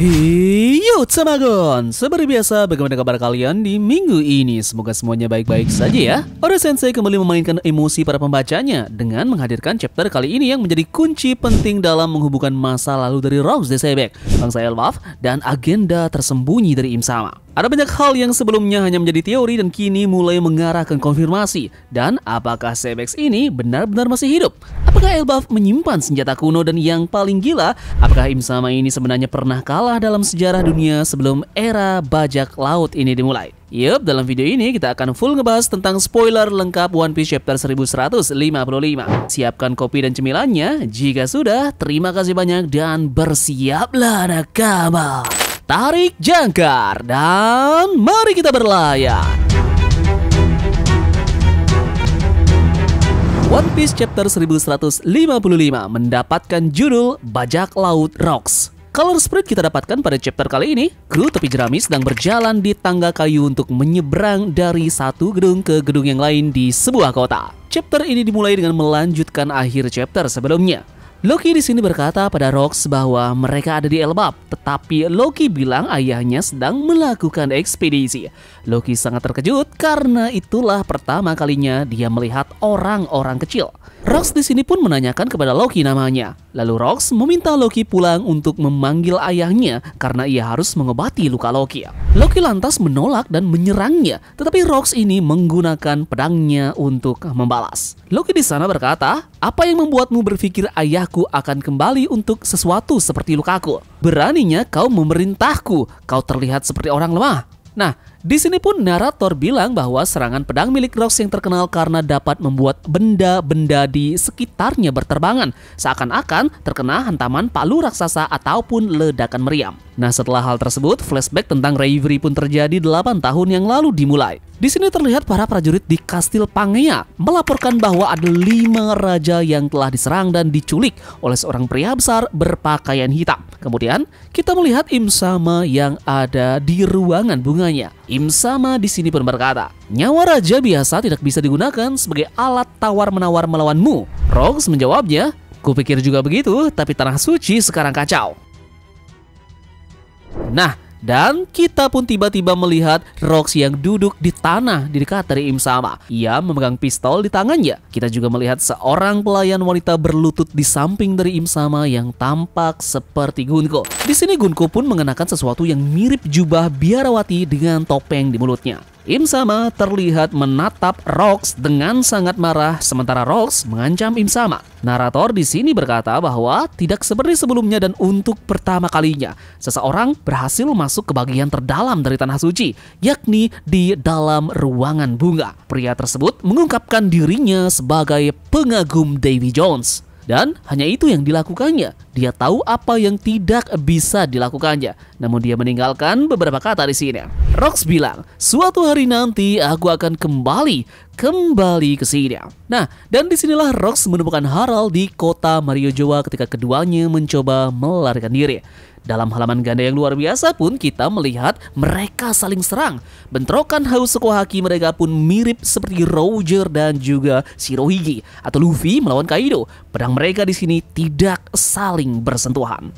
Yo Tsamagon, seperti biasa bagaimana kabar kalian di minggu ini? Semoga semuanya baik-baik saja ya. Oda Sensei kembali memainkan emosi para pembacanya dengan menghadirkan chapter kali ini yang menjadi kunci penting dalam menghubungkan masa lalu dari Rocks the Sebek, bangsa Elbaf, dan agenda tersembunyi dari Im Sama. Ada banyak hal yang sebelumnya hanya menjadi teori dan kini mulai mengarah ke konfirmasi. Dan apakah Sebek ini benar-benar masih hidup? Apakah Elbaf menyimpan senjata kuno? Dan yang paling gila, apakah Im Sama ini sebenarnya pernah kalah dalam sejarah dunia sebelum era bajak laut ini dimulai? Yup, dalam video ini kita akan full ngebahas tentang spoiler lengkap One Piece chapter 1155. Siapkan kopi dan cemilannya. Jika sudah, terima kasih banyak dan bersiaplah nakama. Tarik jangkar dan mari kita berlayar. One Piece chapter 1155 mendapatkan judul Bajak Laut Rocks. Color spread kita dapatkan pada chapter kali ini, kru tepi jerami sedang berjalan di tangga kayu untuk menyeberang dari satu gedung ke gedung yang lain di sebuah kota. Chapter ini dimulai dengan melanjutkan akhir chapter sebelumnya. Loki di sini berkata pada Rocks bahwa mereka ada di Elbaf, tetapi Loki bilang ayahnya sedang melakukan ekspedisi. Loki sangat terkejut karena itulah pertama kalinya dia melihat orang-orang kecil. Rocks di sini pun menanyakan kepada Loki namanya. Lalu Rocks meminta Loki pulang untuk memanggil ayahnya karena ia harus mengobati luka Loki. Loki lantas menolak dan menyerangnya, tetapi Rocks ini menggunakan pedangnya untuk membalas. Loki di sana berkata, "Apa yang membuatmu berpikir ayahku akan kembali untuk sesuatu seperti lukaku? Beraninya kau memerintahku, kau terlihat seperti orang lemah." Nah, di sini pun narator bilang bahwa serangan pedang milik Rocks yang terkenal karena dapat membuat benda-benda di sekitarnya berterbangan, seakan-akan terkena hantaman palu raksasa ataupun ledakan meriam. Nah, setelah hal tersebut, flashback tentang Reverie pun terjadi 8 tahun yang lalu dimulai. Di sini terlihat para prajurit di Kastil Pangea melaporkan bahwa ada 5 raja yang telah diserang dan diculik oleh seorang pria besar berpakaian hitam. Kemudian kita melihat Im Sama yang ada di ruangan bunganya. Im Sama di sini pun berkata, "Nyawa raja biasa tidak bisa digunakan sebagai alat tawar-menawar melawanmu." Rocks menjawabnya, "Kupikir juga begitu, tapi tanah suci sekarang kacau." Nah, dan kita pun tiba-tiba melihat Rocks yang duduk di tanah di dekat dari Im Sama. Ia memegang pistol di tangannya. Kita juga melihat seorang pelayan wanita berlutut di samping dari Im Sama yang tampak seperti Gunko. Di sini Gunko pun mengenakan sesuatu yang mirip jubah biarawati dengan topeng di mulutnya. Im Sama terlihat menatap Rocks dengan sangat marah, sementara Rocks mengancam Im Sama. Narator di sini berkata bahwa tidak seperti sebelumnya dan untuk pertama kalinya seseorang berhasil masuk ke bagian terdalam dari tanah suci, yakni di dalam ruangan bunga. Pria tersebut mengungkapkan dirinya sebagai pengagum Davy Jones. Dan hanya itu yang dilakukannya. Dia tahu apa yang tidak bisa dilakukannya. Namun dia meninggalkan beberapa kata di sini. Rocks bilang, "Suatu hari nanti aku akan kembali ke sini." Nah, dan disinilah Rocks menemukan Harald di kota Mariojoa ketika keduanya mencoba melarikan diri. Dalam halaman ganda yang luar biasa pun kita melihat mereka saling serang. Bentrokan Hausokuhaki mereka pun mirip seperti Roger dan juga Shirohige atau Luffy melawan Kaido. Pedang mereka di sini tidak saling bersentuhan.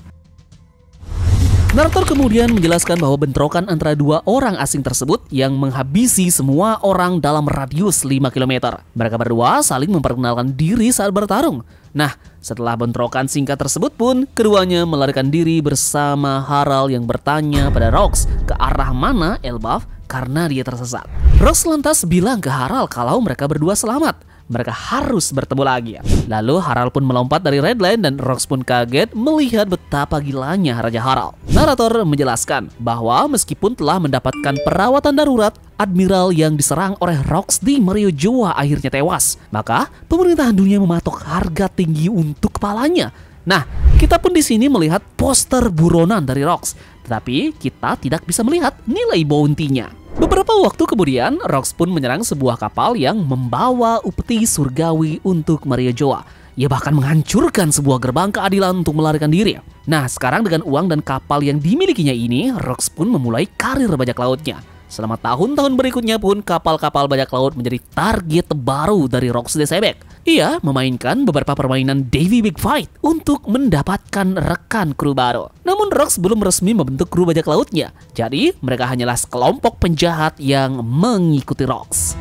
Narator kemudian menjelaskan bahwa bentrokan antara 2 orang asing tersebut yang menghabisi semua orang dalam radius 5 km. Mereka berdua saling memperkenalkan diri saat bertarung. Nah, setelah bentrokan singkat tersebut pun, keduanya melarikan diri bersama Harald yang bertanya pada Rocks ke arah mana Elbaf karena dia tersesat. Rocks lantas bilang ke Harald kalau mereka berdua selamat. Mereka harus bertemu lagi. Lalu Harald pun melompat dari Red Line dan Rocks pun kaget melihat betapa gilanya Raja Harald. Narator menjelaskan bahwa meskipun telah mendapatkan perawatan darurat, Admiral yang diserang oleh Rocks di Mariojoa akhirnya tewas. Maka pemerintahan dunia mematok harga tinggi untuk kepalanya. Nah, kita pun di sini melihat poster buronan dari Rocks, tetapi kita tidak bisa melihat nilai bounty-nya. Beberapa waktu kemudian, Rocks pun menyerang sebuah kapal yang membawa upeti surgawi untuk Mariojoa. Ia bahkan menghancurkan sebuah gerbang keadilan untuk melarikan diri. Nah, sekarang dengan uang dan kapal yang dimilikinya ini, Rocks pun memulai karir bajak lautnya. Selama tahun-tahun berikutnya pun kapal-kapal bajak laut menjadi target baru dari Rox the Sebek. Ia memainkan beberapa permainan Davy Big Fight untuk mendapatkan rekan kru baru. Namun Rox belum resmi membentuk kru bajak lautnya, jadi mereka hanyalah sekelompok penjahat yang mengikuti Rox.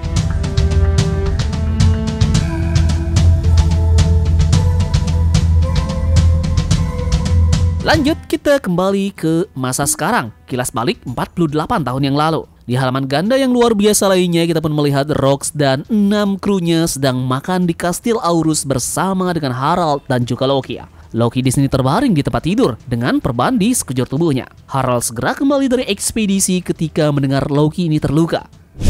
Lanjut, kita kembali ke masa sekarang, kilas balik 48 tahun yang lalu. Di halaman ganda yang luar biasa lainnya, kita pun melihat Rox dan 6 krunya sedang makan di Kastil Aurus bersama dengan Harald dan juga Loki. Loki di sini terbaring di tempat tidur dengan perban di sekujur tubuhnya. Harald segera kembali dari ekspedisi ketika mendengar Loki ini terluka.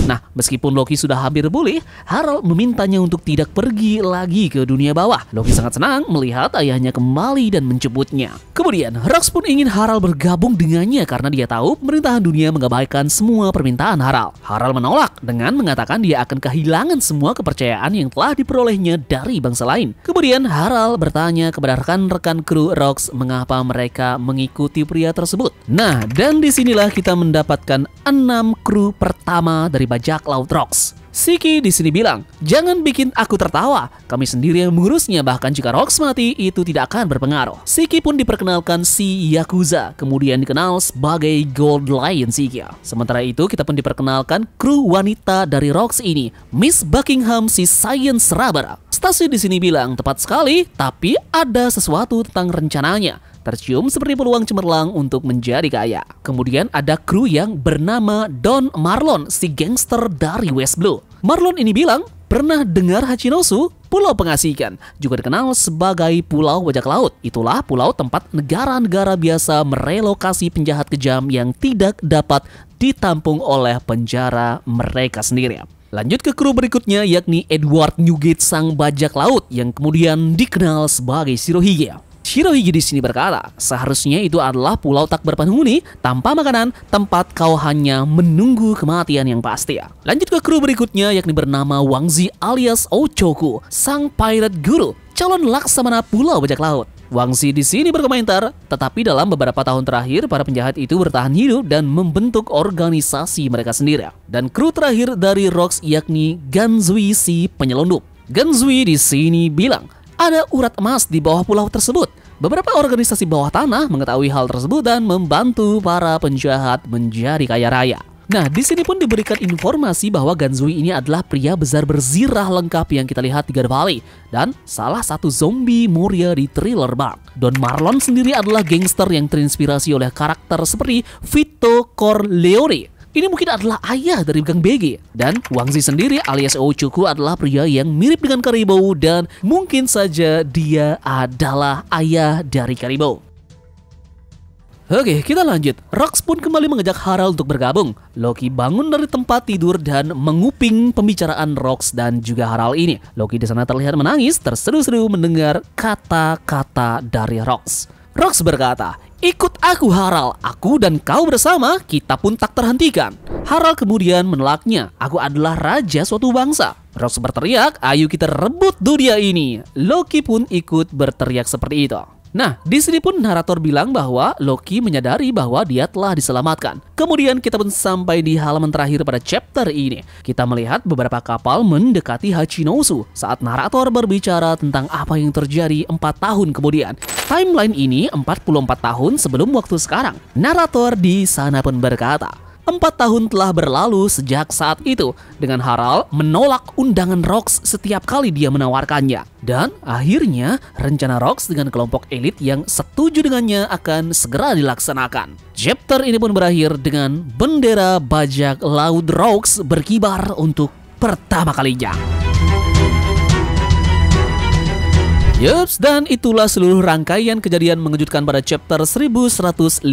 Nah, meskipun Loki sudah hampir pulih, Harald memintanya untuk tidak pergi lagi ke dunia bawah. Loki sangat senang melihat ayahnya kembali dan menjemputnya. Kemudian, Rox pun ingin Harald bergabung dengannya karena dia tahu pemerintahan dunia mengabaikan semua permintaan Harald. Harald menolak dengan mengatakan dia akan kehilangan semua kepercayaan yang telah diperolehnya dari bangsa lain. Kemudian, Harald bertanya kepada rekan-rekan kru Rox mengapa mereka mengikuti pria tersebut. Nah, dan disinilah kita mendapatkan 6 kru pertama dari bajak laut Rox. Shiki di sini bilang, jangan bikin aku tertawa. Kami sendiri yang mengurusnya, bahkan jika Rox mati itu tidak akan berpengaruh. Shiki pun diperkenalkan si Yakuza, kemudian dikenal sebagai Gold Lion Shiki. Sementara itu kita pun diperkenalkan kru wanita dari Rox ini, Miss Buckingham si Science Rubber. Stasi di sini bilang tepat sekali, tapi ada sesuatu tentang rencananya. Tercium seperti peluang cemerlang untuk menjadi kaya. Kemudian ada kru yang bernama Don Marlon, si gangster dari West Blue. Marlon ini bilang, pernah dengar Hachinosu? Pulau pengasihkan, juga dikenal sebagai Pulau Bajak Laut. Itulah pulau tempat negara-negara biasa merelokasi penjahat kejam yang tidak dapat ditampung oleh penjara mereka sendiri. Lanjut ke kru berikutnya, yakni Edward Newgate sang bajak laut yang kemudian dikenal sebagai Shirohige. Shirohige di sini berkata, seharusnya itu adalah pulau tak berpenghuni, tanpa makanan, tempat kau hanya menunggu kematian yang pasti. Lanjut ke kru berikutnya, yakni bernama Wangzi alias Ochoku, sang pirate guru, calon laksamana pulau bajak laut. Wangzi di sini berkomentar, tetapi dalam beberapa tahun terakhir, para penjahat itu bertahan hidup dan membentuk organisasi mereka sendiri. Dan kru terakhir dari Rox yakni Ganzui si penyelundup. Ganzui di sini bilang, ada urat emas di bawah pulau tersebut. Beberapa organisasi bawah tanah mengetahui hal tersebut dan membantu para penjahat menjadi kaya raya. Nah, di sini pun diberikan informasi bahwa Ganzui ini adalah pria besar berzirah lengkap yang kita lihat di God Valley dan salah satu zombie Moria di Thriller Bark. Don Marlon sendiri adalah gangster yang terinspirasi oleh karakter seperti Vito Corleone. Ini mungkin adalah ayah dari Gang BG. Dan Wangzi sendiri alias Ochoku adalah pria yang mirip dengan Karibou dan mungkin saja dia adalah ayah dari Karibou. Oke, kita lanjut. Rox pun kembali mengajak Harald untuk bergabung. Loki bangun dari tempat tidur dan menguping pembicaraan Rox dan juga Harald ini. Loki di sana terlihat menangis, terseru-seru mendengar kata-kata dari Rox. Rox berkata, ikut aku Harald, aku dan kau bersama, kita pun tak terhentikan. Harald kemudian menolaknya, aku adalah raja suatu bangsa. Rox berteriak, ayo kita rebut dunia ini. Loki pun ikut berteriak seperti itu. Nah, di sini pun narator bilang bahwa Loki menyadari bahwa dia telah diselamatkan. Kemudian kita pun sampai di halaman terakhir pada chapter ini. Kita melihat beberapa kapal mendekati Hachinosu saat narator berbicara tentang apa yang terjadi 4 tahun kemudian. Timeline ini 44 tahun sebelum waktu sekarang. Narator di sana pun berkata, 4 tahun telah berlalu sejak saat itu, dengan Harald menolak undangan Rox setiap kali dia menawarkannya. Dan akhirnya rencana Rox dengan kelompok elit yang setuju dengannya akan segera dilaksanakan. Chapter ini pun berakhir dengan bendera bajak laut Rox berkibar untuk pertama kalinya. Yups, dan itulah seluruh rangkaian kejadian mengejutkan pada chapter 1155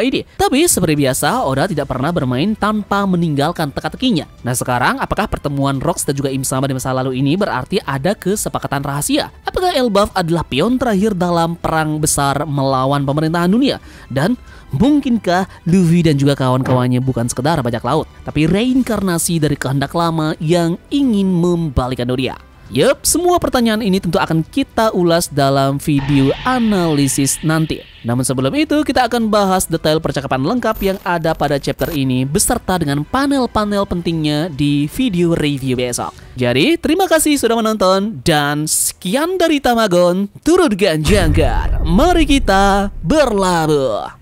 ini. Tapi seperti biasa, Oda tidak pernah bermain tanpa meninggalkan teka-tekinya. Nah sekarang, apakah pertemuan Rox dan juga Im-sama di masa lalu ini berarti ada kesepakatan rahasia? Apakah Elbaf adalah pion terakhir dalam perang besar melawan pemerintahan dunia? Dan mungkinkah Luffy dan juga kawan-kawannya bukan sekedar bajak laut, tapi reinkarnasi dari kehendak lama yang ingin membalikan dunia? Yup, semua pertanyaan ini tentu akan kita ulas dalam video analisis nanti. Namun sebelum itu, kita akan bahas detail percakapan lengkap yang ada pada chapter ini beserta dengan panel-panel pentingnya di video review besok. Jadi, terima kasih sudah menonton dan sekian dari Tamagon, turut ganjanggar. Mari kita berlabuh.